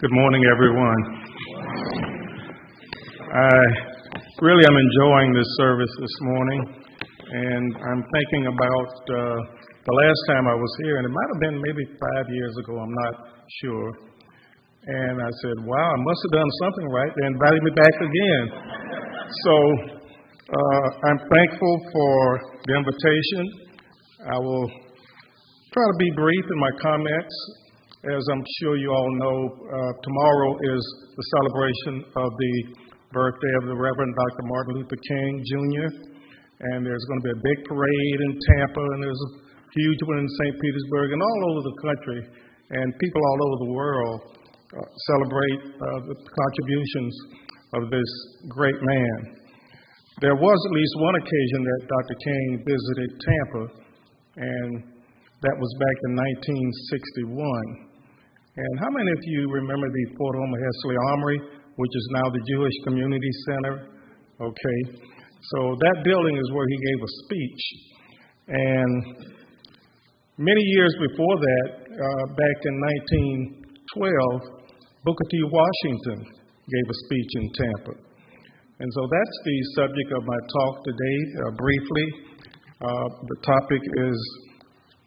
Good morning, everyone. I really am enjoying this service this morning, and I'm thinking about the last time I was here, and it might have been maybe 5 years ago, I'm not sure. And I said, wow, I must have done something right. They invited me back again. So I'm thankful for the invitation. I will try to be brief in my comments. As I'm sure you all know, tomorrow is the celebration of the birthday of the Reverend Dr. Martin Luther King, Jr., and there's going to be a big parade in Tampa, and there's a huge one in St. Petersburg and all over the country, and people all over the world celebrate the contributions of this great man. There was at least one occasion that Dr. King visited Tampa, and that was back in 1961. And how many of you remember the Fort Homer Hesley Armory, which is now the Jewish Community Center? Okay, so that building is where he gave a speech. And many years before that, back in 1912, Booker T. Washington gave a speech in Tampa. And so that's the subject of my talk today, briefly. The topic is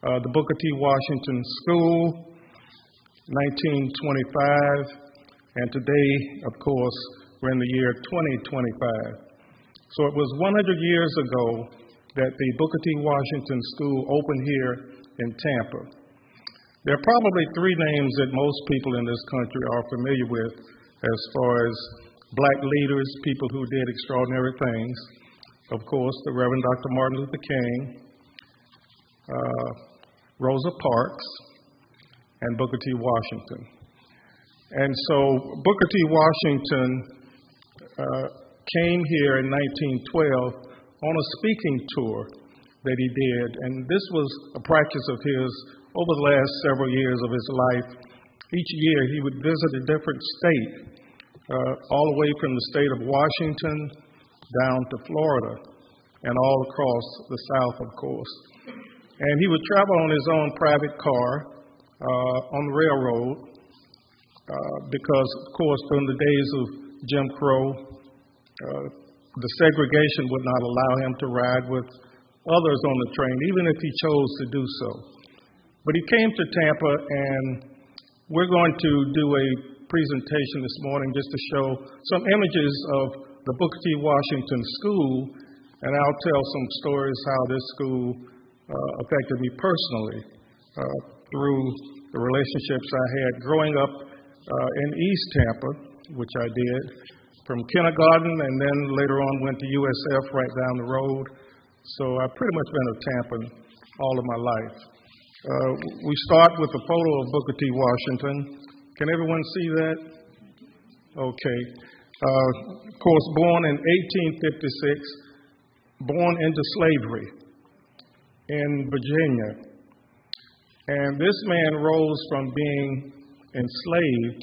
the Booker T. Washington School, 1925, and today, of course, we're in the year 2025. So it was 100 years ago that the Booker T. Washington School opened here in Tampa. There are probably three names that most people in this country are familiar with as far as black leaders, people who did extraordinary things. Of course, the Reverend Dr. Martin Luther King, Rosa Parks, and Booker T. Washington. And so Booker T. Washington came here in 1912 on a speaking tour that he did, and this was a practice of his over the last several years of his life. Each year he would visit a different state, all the way from the state of Washington down to Florida and all across the South, of course. And he would travel on his own private car on the railroad because, of course, during the days of Jim Crow, the segregation would not allow him to ride with others on the train, even if he chose to do so. But he came to Tampa, and we're going to do a presentation this morning just to show some images of the Booker T. Washington School, and I'll tell some stories how this school affected me personally through the relationships I had growing up in East Tampa, which I did from kindergarten, and then later on went to USF right down the road. So I've pretty much been a Tampan all of my life. We start with a photo of Booker T. Washington. Can everyone see that? Okay. Of course, born in 1856, born into slavery in Virginia. And this man rose from being enslaved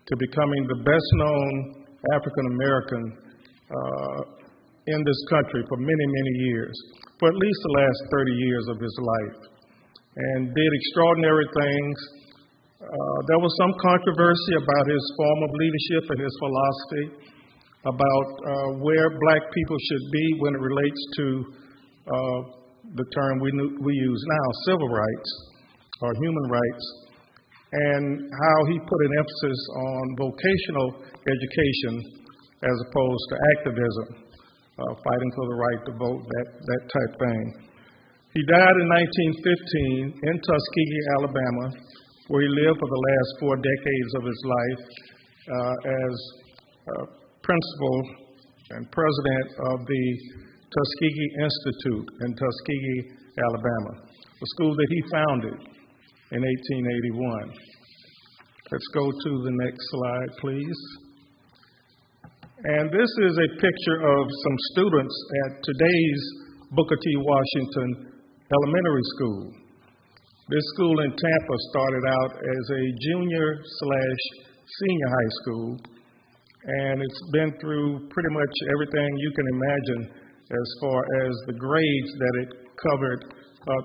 to becoming the best known African American in this country for many, many years, for at least the last 30 years of his life, and did extraordinary things. There was some controversy about his form of leadership and his philosophy about where black people should be when it relates to the term we use now, civil rights or human rights, and how he put an emphasis on vocational education as opposed to activism, fighting for the right to vote, that type thing. He died in 1915 in Tuskegee, Alabama, where he lived for the last 4 decades of his life as principal and president of the Tuskegee Institute in Tuskegee, Alabama, a school that he founded in 1881. Let's go to the next slide, please. And this is a picture of some students at today's Booker T. Washington Elementary School. This school in Tampa started out as a junior/senior high school, and it's been through pretty much everything you can imagine as far as the grades that it covered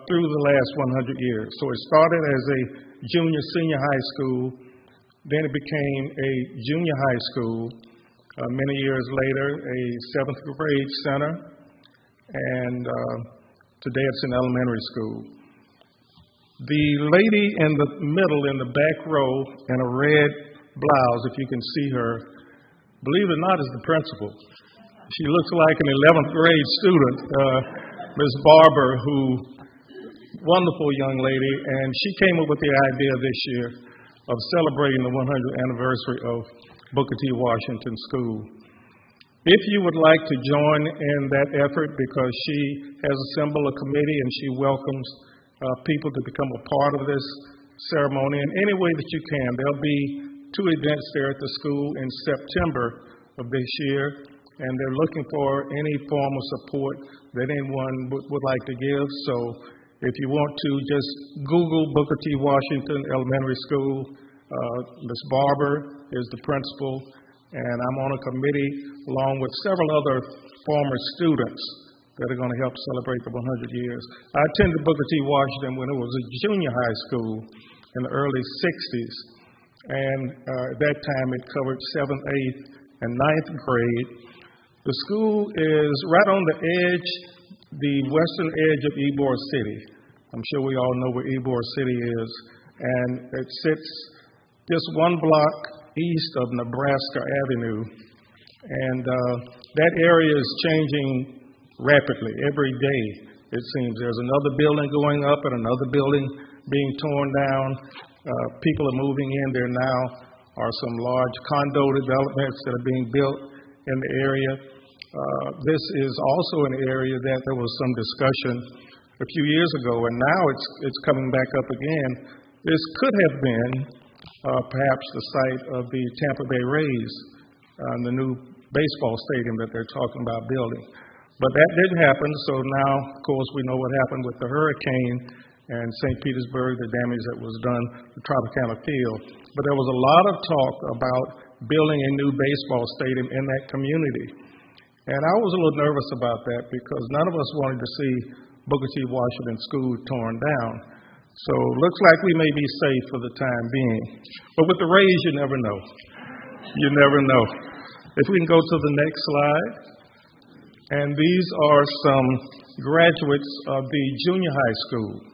through the last 100 years. So it started as a junior-senior high school, Then it became a junior high school. Many years later, a seventh grade center, and today it's an elementary school. The lady in the middle, in the back row, in a red blouse, if you can see her, believe it or not, is the principal. She looks like an 11th grade student, Ms. Barber, wonderful young lady, and she came up with the idea this year of celebrating the 100th anniversary of Booker T. Washington School. If you would like to join in that effort, because she has assembled a committee and she welcomes people to become a part of this ceremony in any way that you can. There'll be 2 events there at the school in September of this year, and they're looking for any form of support that anyone would like to give. So if you want to, just Google Booker T. Washington Elementary School. Ms. Barber is the principal, and I'm on a committee along with several other former students that are going to help celebrate the 100 years. I attended Booker T. Washington when it was a junior high school in the early 60s, and at that time it covered 7th, 8th, and 9th grade. The school is right on the edge, the western edge of Ybor City. I'm sure we all know where Ybor City is, and it sits just 1 block east of Nebraska Avenue, and that area is changing rapidly every day, it seems. There's another building going up and another building being torn down. People are moving in. There now are some large condo developments that are being built in the area. This is also an area that there was some discussion a few years ago, and now it's coming back up again. This could have been perhaps the site of the Tampa Bay Rays, the new baseball stadium that they're talking about building. But that didn't happen, so now, of course, we know what happened with the hurricane and St. Petersburg, the damage that was done to Tropicana Field. But there was a lot of talk about building a new baseball stadium in that community. And I was a little nervous about that because none of us wanted to see Booker T. Washington School torn down. So it looks like we may be safe for the time being. But with the Rays, you never know. You never know. If we can go to the next slide. And these are some graduates of the junior high school.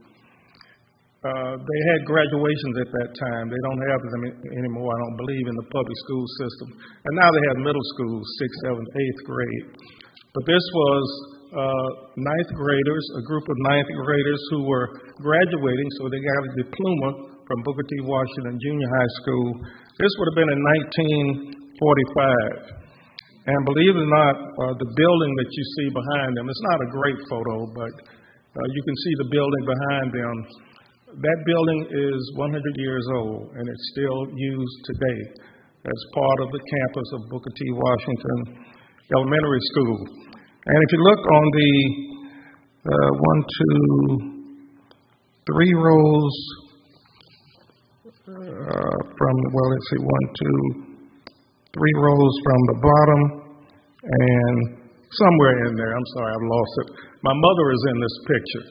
They had graduations at that time. They don't have them anymore, I don't believe, in the public school system. And now they have middle school, 6th, 7th, 8th grade. But this was 9th graders, a group of 9th graders who were graduating, so they got a diploma from Booker T. Washington Junior High School. This would have been in 1945. And believe it or not, the building that you see behind them, it's not a great photo, but you can see the building behind them. That building is 100 years old, and it's still used today as part of the campus of Booker T. Washington Elementary School. And if you look on the 3 rows from, well, let's see, 3 rows from the bottom, and somewhere in there, I'm sorry, I've lost it. My mother is in this picture.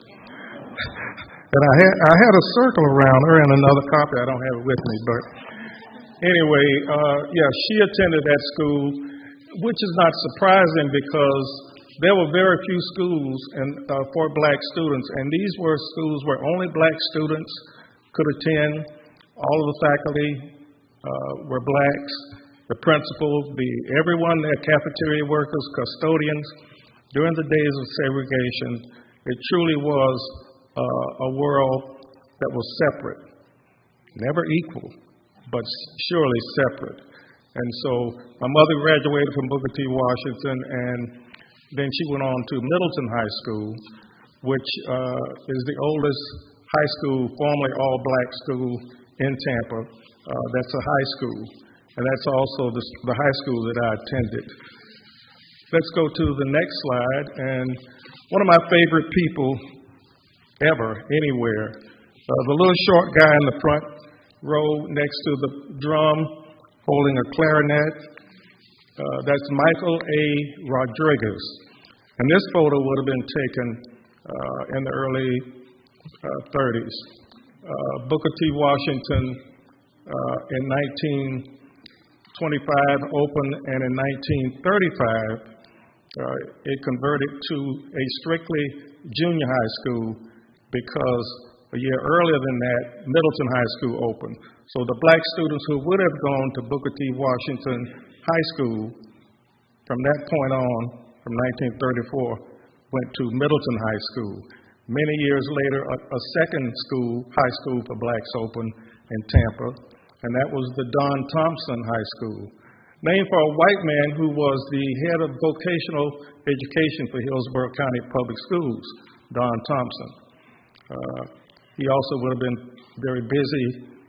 And I had a circle around her and another copy. I don't have it with me, but anyway, she attended that school, which is not surprising because there were very few schools for black students, and these were schools where only black students could attend. All of the faculty were blacks. The principal, everyone there, cafeteria workers, custodians, during the days of segregation, it truly was a world that was separate. Never equal, but surely separate. And so my mother graduated from Booker T. Washington, and then she went on to Middleton High School, which is the oldest high school, formerly all-black school in Tampa. That's a high school. And that's also the high school that I attended. Let's go to the next slide. And one of my favorite people ever, anywhere, the little short guy in the front row next to the drum holding a clarinet, that's Michael A. Rodriguez. And this photo would have been taken in the early 30s. Booker T. Washington in 1925 opened, and in 1935 it converted to a strictly junior high school because a year earlier than that, Middleton High School opened. So the black students who would have gone to Booker T. Washington High School from that point on, from 1934, went to Middleton High School. Many years later, a second school, high school for blacks opened in Tampa, and that was the Don Thompson High School, named for a white man who was the head of vocational education for Hillsborough County Public Schools, Don Thompson. He also would have been very busy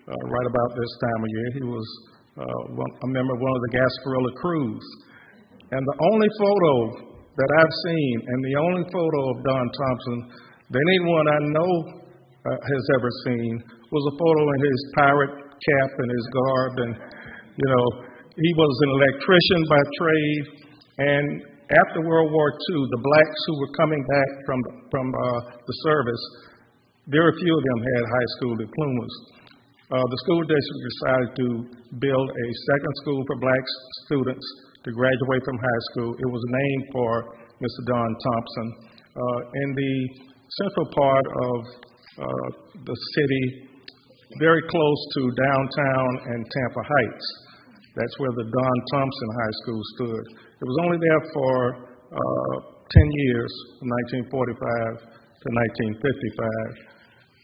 right about this time of year. He was a member of one of the Gasparilla crews. And the only photo that I've seen, and the only photo of Don Thompson that anyone I know has ever seen, was a photo in his pirate cap and his garb. And, he was an electrician by trade. And after World War II, the blacks who were coming back from the service, very few of them had high school diplomas. The school district decided to build a second school for black students to graduate from high school. It was named for Mr. Don Thompson. In the central part of the city, very close to downtown and Tampa Heights. That's where the Don Thompson High School stood. It was only there for 10 years, from 1945 to 1955.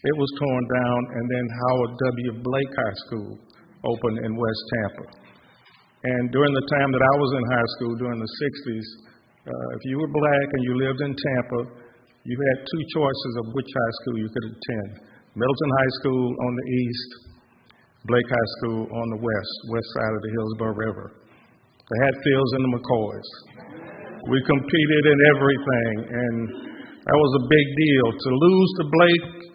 It was torn down, and then Howard W. Blake High School opened in West Tampa. And during the time that I was in high school, during the 60s, if you were black and you lived in Tampa, you had two choices of which high school you could attend. Middleton High School on the east, Blake High School on the west side of the Hillsborough River. The Hatfields and the McCoys. We competed in everything, and that was a big deal. To lose to Blake,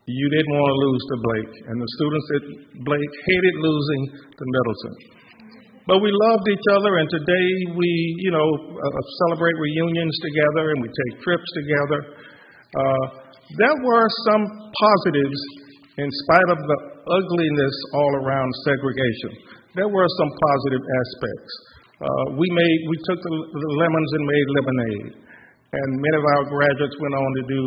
you didn't want to lose to Blake, and the students at Blake hated losing to Middleton. But we loved each other, and today we, celebrate reunions together, and we take trips together. There were some positives in spite of the ugliness all around segregation. There were some positive aspects. We took the lemons and made lemonade, and many of our graduates went on to do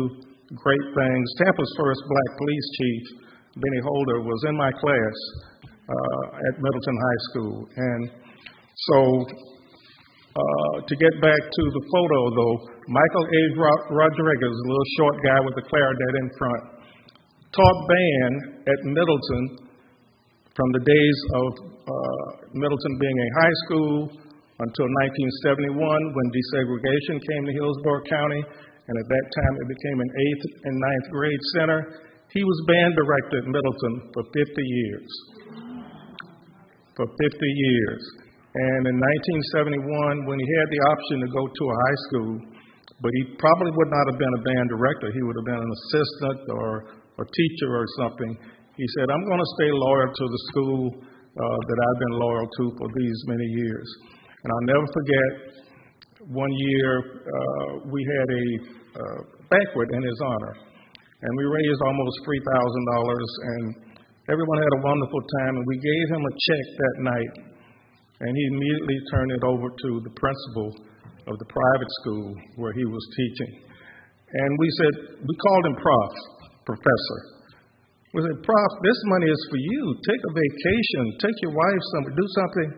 great things. Tampa's first black police chief, Benny Holder, was in my class at Middleton High School. And so to get back to the photo, though, Michael A. Rodriguez, a little short guy with the clarinet in front, taught band at Middleton from the days of Middleton being a high school until 1971, when desegregation came to Hillsborough County, and at that time it became an 8th and 9th grade center. He was band director at Middleton for 50 years. For 50 years. And in 1971, when he had the option to go to a high school, but he probably would not have been a band director, he would have been an assistant or a teacher or something, he said, I'm going to stay loyal to the school that I've been loyal to for these many years. And I'll never forget, one year we had a banquet in his honor, and we raised almost $3,000, and everyone had a wonderful time, and we gave him a check that night, and he immediately turned it over to the principal of the private school where he was teaching. And we called him Professor. We said, Prof, this money is for you. Take a vacation. Take your wife somewhere. Do something.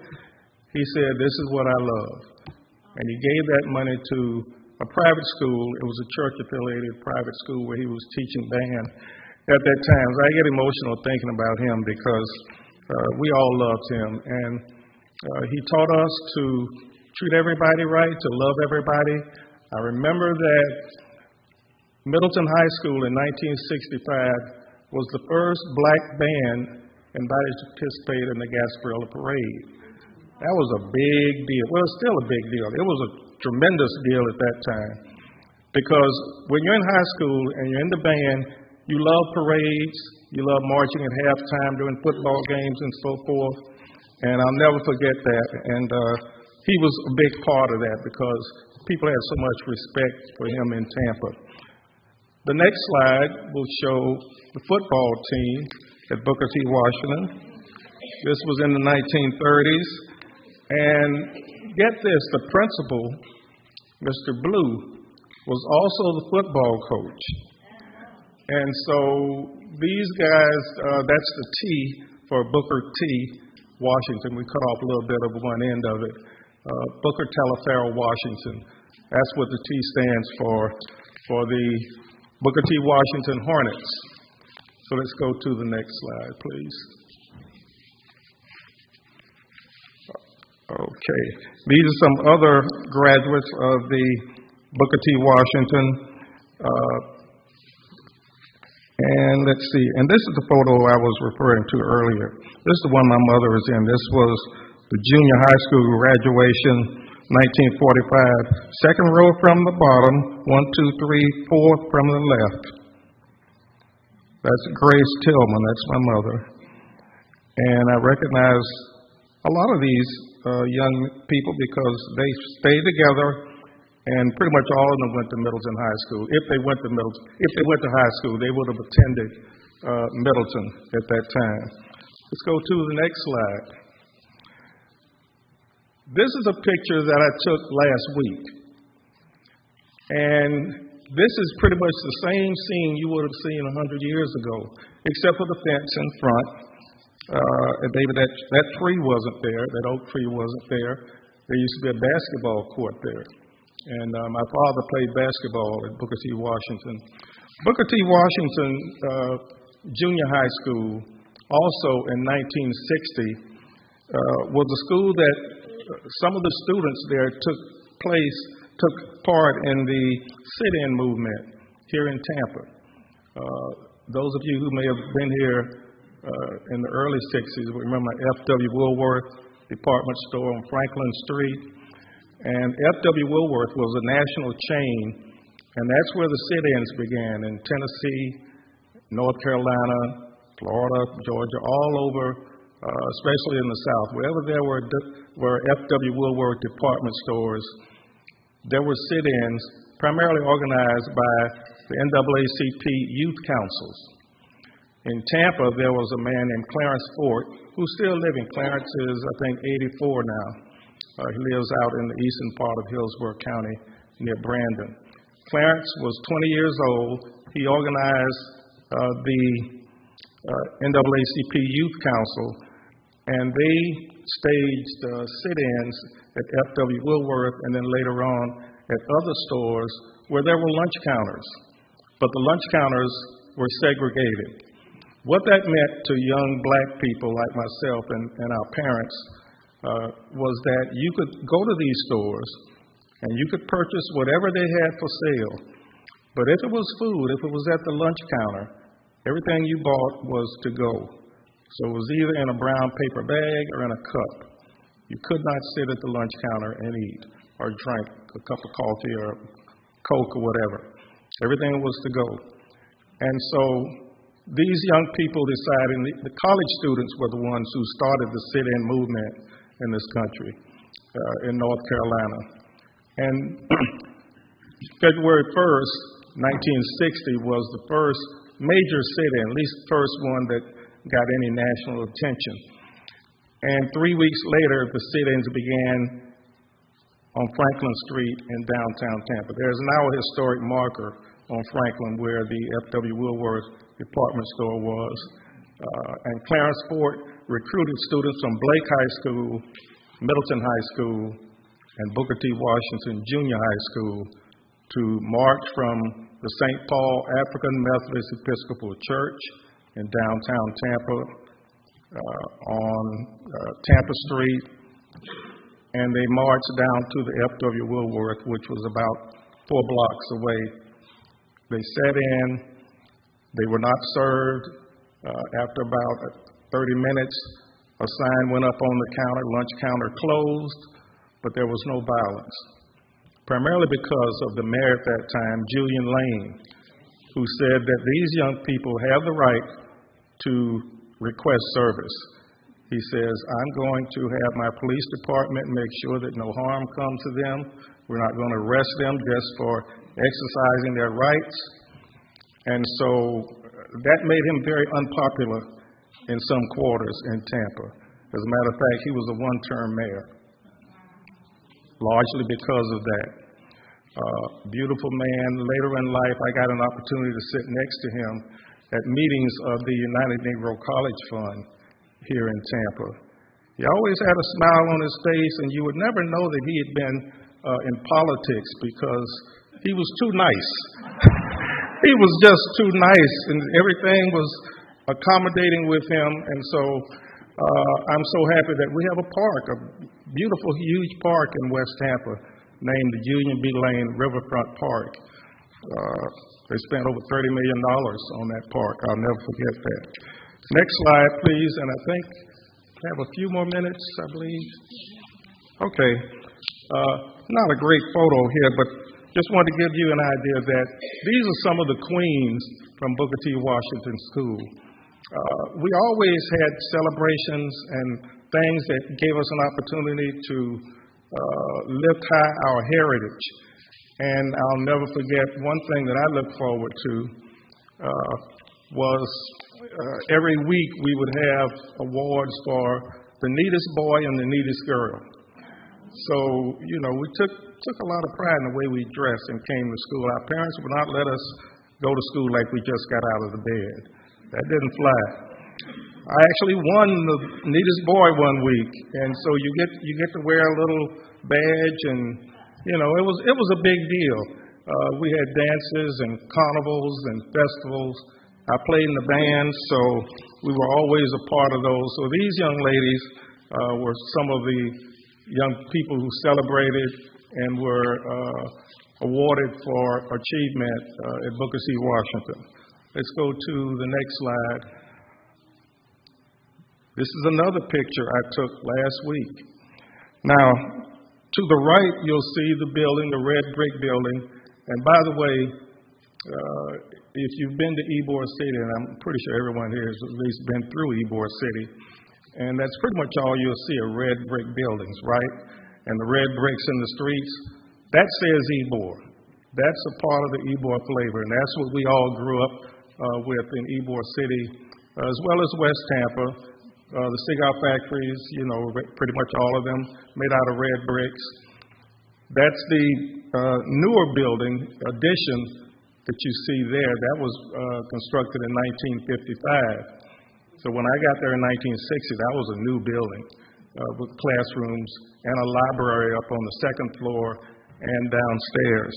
He said, this is what I love. And he gave that money to a private school. It was a church-affiliated private school where he was teaching band at that time. So I get emotional thinking about him because we all loved him. And he taught us to treat everybody right, to love everybody. I remember that Middleton High School in 1965 was the first black band invited to participate in the Gasparilla Parade. That was a big deal. Well, it's still a big deal. It was a tremendous deal at that time because when you're in high school and you're in the band, you love parades, you love marching at halftime during football games and so forth, and I'll never forget that. And he was a big part of that because people had so much respect for him in Tampa. The next slide will show the football team at Booker T. Washington. This was in the 1930s. And get this, the principal, Mr. Blue, was also the football coach. And so these guys, that's the T for Booker T. Washington. We cut off a little bit of one end of it. Booker Telefarrell Washington. That's what the T stands for the Booker T. Washington Hornets. So let's go to the next slide, please. Okay. These are some other graduates of the Booker T. Washington. And let's see. And this is the photo I was referring to earlier. This is the one my mother is in. This was the junior high school graduation, 1945. Second row from the bottom, 1, 2, 3, fourth from the left. That's Grace Tillman. That's my mother. And I recognize a lot of these young people because they stayed together, and pretty much all of them went to Middleton High School. If they went to high school, they would have attended Middleton at that time. Let's go to the next slide. This is a picture that I took last week, and this is pretty much the same scene you would have seen 100 years ago, except for the fence in front. David, that tree wasn't there. That oak tree wasn't there. There used to be a basketball court there. And my father played basketball at Booker T. Washington. Booker T. Washington Junior High School, also in 1960, was a school that some of the students there took part in the sit-in movement here in Tampa. Those of you who may have been here in the early 60s remember F.W. Woolworth department store on Franklin Street. And F.W. Woolworth was a national chain, and that's where the sit-ins began in Tennessee, North Carolina, Florida, Georgia, all over, especially in the South. Wherever there were F.W. Woolworth department stores, there were sit-ins primarily organized by the NAACP youth councils. In Tampa, there was a man named Clarence Fort, who's still living. Clarence is, I think, 84 now. He lives out in the eastern part of Hillsborough County near Brandon. Clarence was 20 years old. He organized the NAACP Youth Council, and they staged sit-ins at F.W. Woolworth and then later on at other stores where there were lunch counters. But the lunch counters were segregated. What that meant to young black people like myself and our parents was that you could go to these stores and you could purchase whatever they had for sale. But if it was food, if it was at the lunch counter, everything you bought was to go. So it was either in a brown paper bag or in a cup. You could not sit at the lunch counter and eat or drink a cup of coffee or Coke or whatever. Everything was to go. And so these young people decided, the college students were the ones who started the sit-in movement in this country, in North Carolina. And February 1st, 1960 was the first major sit-in, at least the first one that got any national attention. And 3 weeks later, the sit-ins began on Franklin Street in downtown Tampa. There's now a historic marker on Franklin where the F.W. Woolworth department store was. And Clarence Fort recruited students from Blake High School, Middleton High School, and Booker T. Washington Junior High School to march from the St. Paul African Methodist Episcopal Church in downtown Tampa on Tampa Street, and they marched down to the F.W. Woolworth, which was about 4 blocks away. They sat in. They were not served. After about 30 minutes, a sign went up on the counter, lunch counter closed, but there was no violence, primarily because of the mayor at that time, Julian Lane, who said that these young people have the right to request service. He says, I'm going to have my police department make sure that no harm comes to them. We're not going to arrest them just for exercising their rights. And so that made him very unpopular in some quarters in Tampa. As a matter of fact, he was a one-term mayor, largely because of that. Beautiful man. Later in life, I got an opportunity to sit next to him at meetings of the United Negro College Fund here in Tampa. He always had a smile on his face, and you would never know that he had been in politics because he was too nice. He was just too nice, and everything was accommodating with him. And so I'm so happy that we have a park, a beautiful, huge park in West Tampa named the Union B. Lane Riverfront Park. They spent over $30 million on that park. I'll never forget that. Next slide, please. And I think I have a few more minutes, I believe. Okay. Not a great photo here, but just wanted to give you an idea that these are some of the queens from Booker T. Washington School. We always had celebrations and things that gave us an opportunity to lift high our heritage. And I'll never forget one thing that I look forward to was every week we would have awards for the neatest boy and the neatest girl. So, we took a lot of pride in the way we dressed and came to school. Our parents would not let us go to school like we just got out of the bed. That didn't fly. I actually won the neatest boy one week, and so you get to wear a little badge, and it was a big deal. We had dances and carnivals and festivals. I played in the band, so we were always a part of those. So these young ladies were some of the young people who celebrated and were awarded for achievement at Booker T. Washington. Let's go to the next slide. This is another picture I took last week. Now, to the right, you'll see the building, the red brick building. And by the way, if you've been to Ybor City, and I'm pretty sure everyone here has at least been through Ybor City, and that's pretty much all you'll see are red brick buildings, right? And the red bricks in the streets, that says Ybor. That's a part of the Ybor flavor, and that's what we all grew up with in Ybor City, as well as West Tampa. The cigar factories, pretty much all of them made out of red bricks. That's the newer building addition that you see there. That was constructed in 1955. So when I got there in 1960, that was a new building with classrooms and a library up on the second floor and downstairs.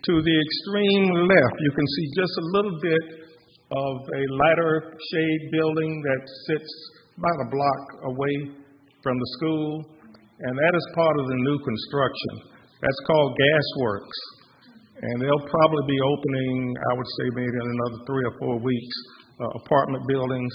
To the extreme left, you can see just a little bit of a lighter shade building that sits about a block away from the school, and that is part of the new construction. That's called Gasworks, and they'll probably be opening, I would say, maybe in another 3 or 4 weeks, apartment buildings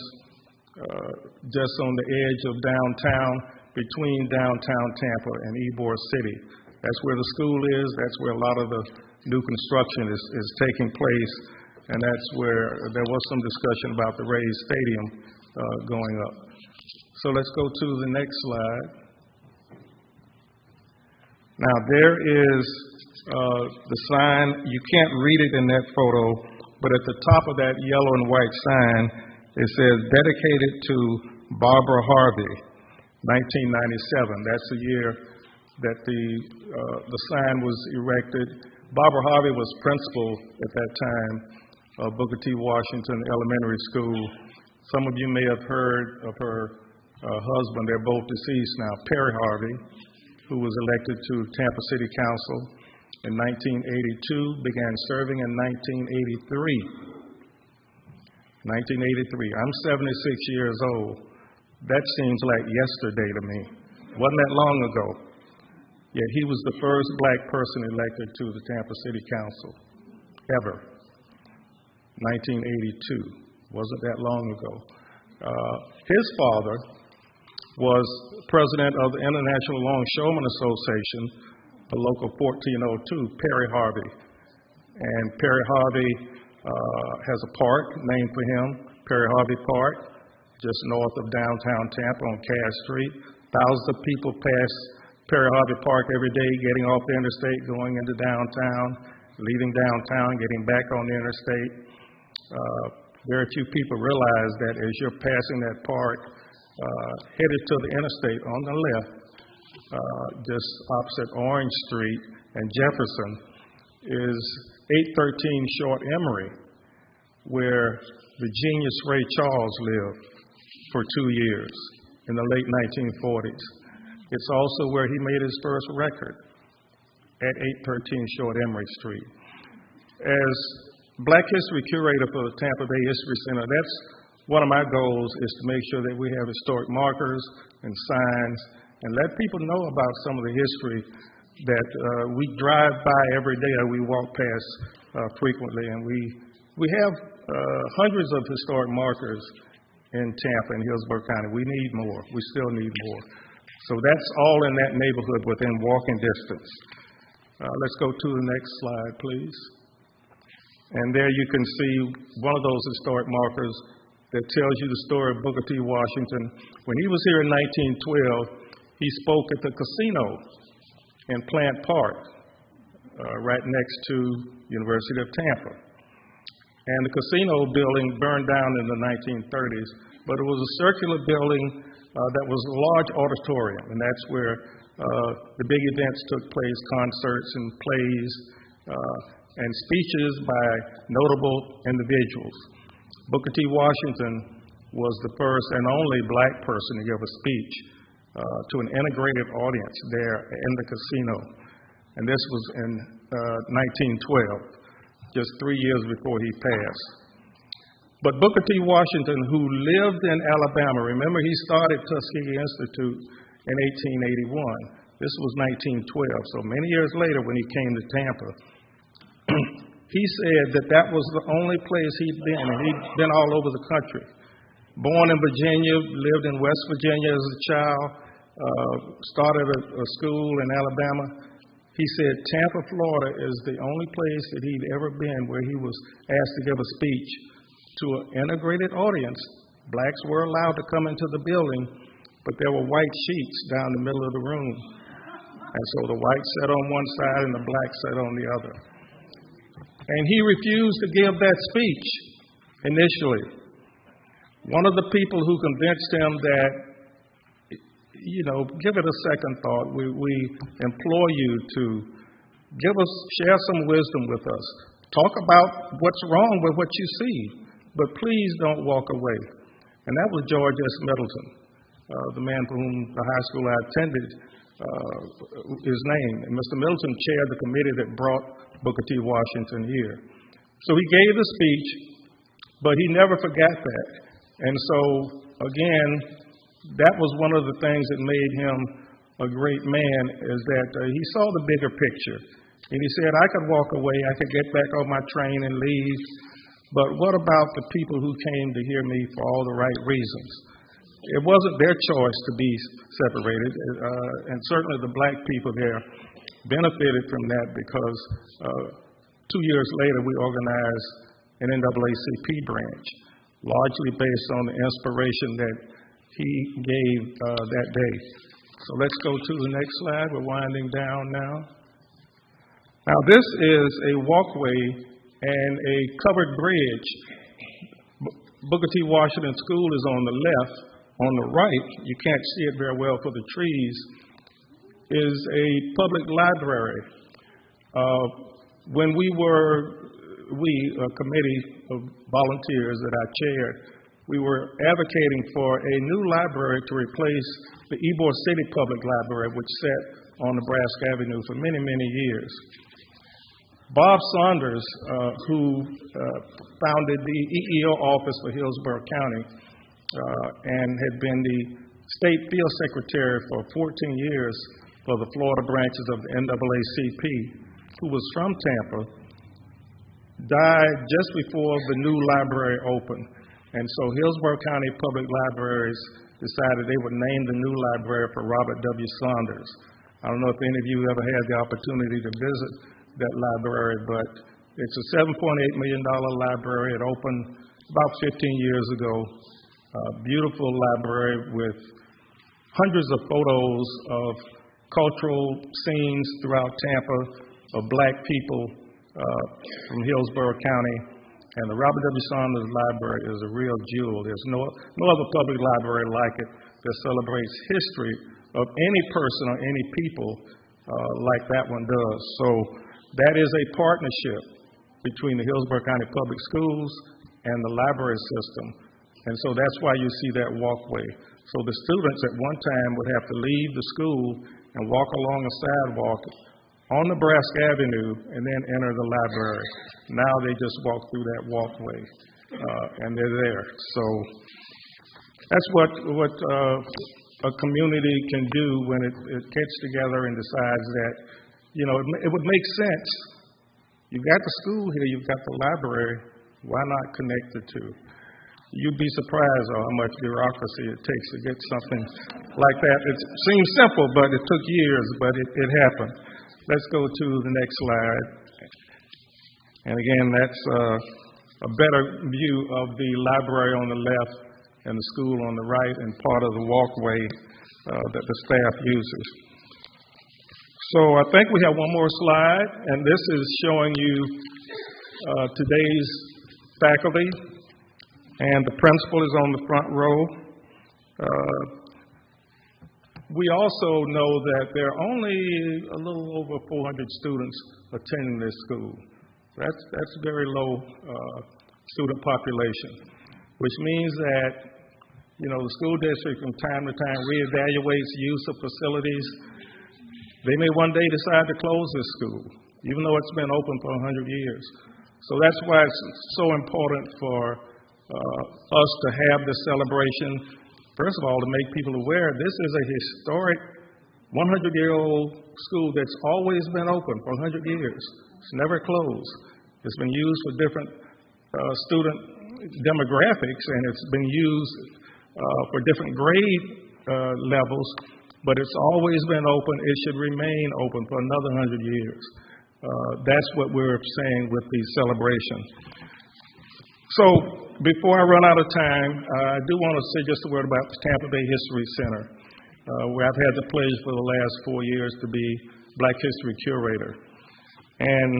just on the edge of downtown, between downtown Tampa and Ybor City. That's where the school is. That's where a lot of the new construction is taking place, and that's where there was some discussion about the raised stadium going up. So let's go to the next slide. Now there is the sign. You can't read it in that photo, but at the top of that yellow and white sign, it says dedicated to Barbara Harvey, 1997. That's the year that the sign was erected. Barbara Harvey was principal at that time of Booker T. Washington Elementary School. Some of you may have heard of her husband. They're both deceased now, Perry Harvey, who was elected to Tampa City Council in 1982, began serving in 1983. 1983. I'm 76 years old. That seems like yesterday to me. Wasn't that long ago. Yet he was the first black person elected to the Tampa City Council ever. 1982. Wasn't that long ago. His father was president of the International Longshoremen Association, the local 1402, Perry Harvey. And Perry Harvey has a park named for him, Perry Harvey Park, just north of downtown Tampa on Cass Street. Thousands of people pass Perry Harvey Park every day, getting off the interstate, going into downtown, leaving downtown, getting back on the interstate. Very few people realize that as you're passing that park, headed to the interstate on the left, just opposite Orange Street and Jefferson, is 813 Short Emory, where the genius Ray Charles lived for 2 years in the late 1940s. It's also where he made his first record, at 813 Short Emory Street. As Black History Curator for the Tampa Bay History Center, that's one of my goals, is to make sure that we have historic markers and signs and let people know about some of the history that we drive by every day, or we walk past frequently. And we have hundreds of historic markers in Tampa and Hillsborough County. We need more. We still need more. So that's all in that neighborhood within walking distance. Let's go to the next slide, please. And there you can see one of those historic markers that tells you the story of Booker T. Washington. When he was here in 1912, he spoke at the casino in Plant Park, right next to University of Tampa. And the casino building burned down in the 1930s, but it was a circular building that was a large auditorium, and that's where the big events took place, concerts and plays, and speeches by notable individuals. Booker T. Washington was the first and only black person to give a speech to an integrated audience there in the casino. And this was in 1912, just 3 years before he passed. But Booker T. Washington, who lived in Alabama, remember he started Tuskegee Institute in 1881. This was 1912, so many years later when he came to Tampa, he said that that was the only place he'd been, and he'd been all over the country. Born in Virginia, lived in West Virginia as a child, started a school in Alabama. He said Tampa, Florida is the only place that he'd ever been where he was asked to give a speech to an integrated audience. Blacks were allowed to come into the building, but there were white sheets down the middle of the room. And so the whites sat on one side and the blacks sat on the other. And he refused to give that speech initially. One of the people who convinced him that, give it a second thought. We implore you to share some wisdom with us. Talk about what's wrong with what you see, but please don't walk away. And that was George S. Middleton, the man for whom the high school I attended is named. And Mr. Middleton chaired the committee that brought Booker T. Washington here. So he gave the speech, but he never forgot that. And so, again, that was one of the things that made him a great man, is that he saw the bigger picture. And he said, I could walk away, I could get back on my train and leave, but what about the people who came to hear me for all the right reasons? It wasn't their choice to be separated, and certainly the black people there benefited from that because 2 years later we organized an NAACP branch, largely based on the inspiration that he gave that day. So let's go to the next slide. We're winding down now. Now this is a walkway and a covered bridge. Booker T. Washington School is on the left. On the right, you can't see it very well for the trees, is a public library. When a committee of volunteers that I chaired, we were advocating for a new library to replace the Ybor City Public Library, which sat on Nebraska Avenue for many, many years. Bob Saunders, who founded the EEO office for Hillsborough County and had been the state field secretary for 14 years for the Florida branches of the NAACP, who was from Tampa, died just before the new library opened. And so Hillsborough County Public Libraries decided they would name the new library for Robert W. Saunders. I don't know if any of you ever had the opportunity to visit that library, but it's a $7.8 million library. It opened about 15 years ago. A beautiful library with hundreds of photos of cultural scenes throughout Tampa of black people from Hillsborough County. And the Robert W. Saunders Library is a real jewel. There's no other public library like it that celebrates history of any person or any people like that one does. So that is a partnership between the Hillsborough County Public Schools and the library system. And so that's why you see that walkway. So the students at one time would have to leave the school and walk along a sidewalk on Nebraska Avenue and then enter the library. Now they just walk through that walkway and they're there. So that's what a community can do when it gets together and decides that, it would make sense. You've got the school here, you've got the library, why not connect the two? You'd be surprised at how much bureaucracy it takes to get something like that. It seems simple, but it took years, but it happened. Let's go to the next slide. And again, that's a better view of the library on the left and the school on the right and part of the walkway that the staff uses. So I think we have one more slide, and this is showing you today's faculty, and the principal is on the front row. We also know that there are only a little over 400 students attending this school. That's very low student population, which means that, the school district from time to time reevaluates use of facilities. They may one day decide to close this school, even though it's been open for 100 years. So that's why it's so important for us to have this celebration. First of all, to make people aware, this is a historic 100-year-old school that's always been open for 100 years. It's never closed. It's been used for different student demographics, and it's been used for different grade levels, but it's always been open. It should remain open for another 100 years. That's what we're saying with the celebration. So before I run out of time, I do want to say just a word about the Tampa Bay History Center, where I've had the pleasure for the last 4 years to be Black History Curator. And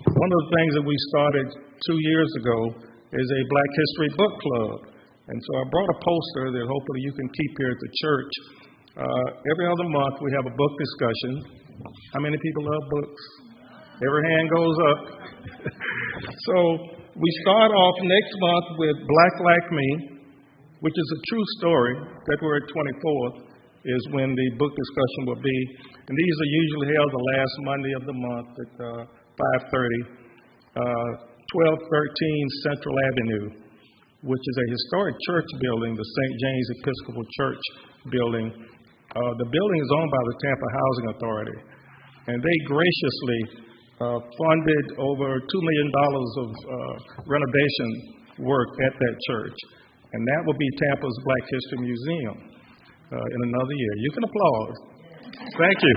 one of the things that we started 2 years ago is a Black History Book Club. And so I brought a poster that hopefully you can keep here at the church. Every other month we have a book discussion. How many people love books? Every hand goes up. So we start off next month with Black Like Me, which is a true story. February 24th is when the book discussion will be. And these are usually held the last Monday of the month at 5:30. 1213 Central Avenue, which is a historic church building, the St. James Episcopal Church building. The building is owned by the Tampa Housing Authority, and they graciously funded over $2 million of renovation work at that church, and that will be Tampa's Black History Museum in another year. You can applaud. Thank you.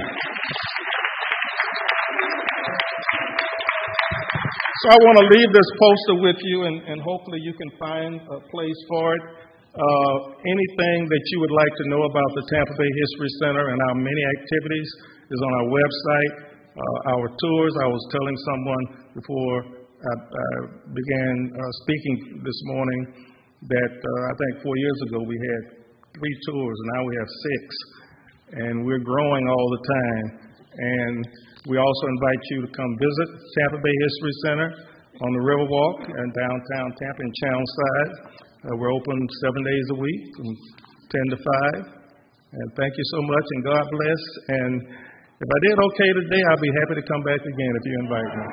So I want to leave this poster with you, and hopefully you can find a place for it. Anything that you would like to know about the Tampa Bay History Center and our many activities is on our website. Our tours, I was telling someone before I began speaking this morning that I think 4 years ago we had 3 tours, and now we have 6. And we're growing all the time. And we also invite you to come visit Tampa Bay History Center on the Riverwalk in downtown Tampa in Chinsegut. We're open 7 days a week from 10 to 5. And thank you so much, and God bless. And if I did okay today, I'll be happy to come back again if you invite me.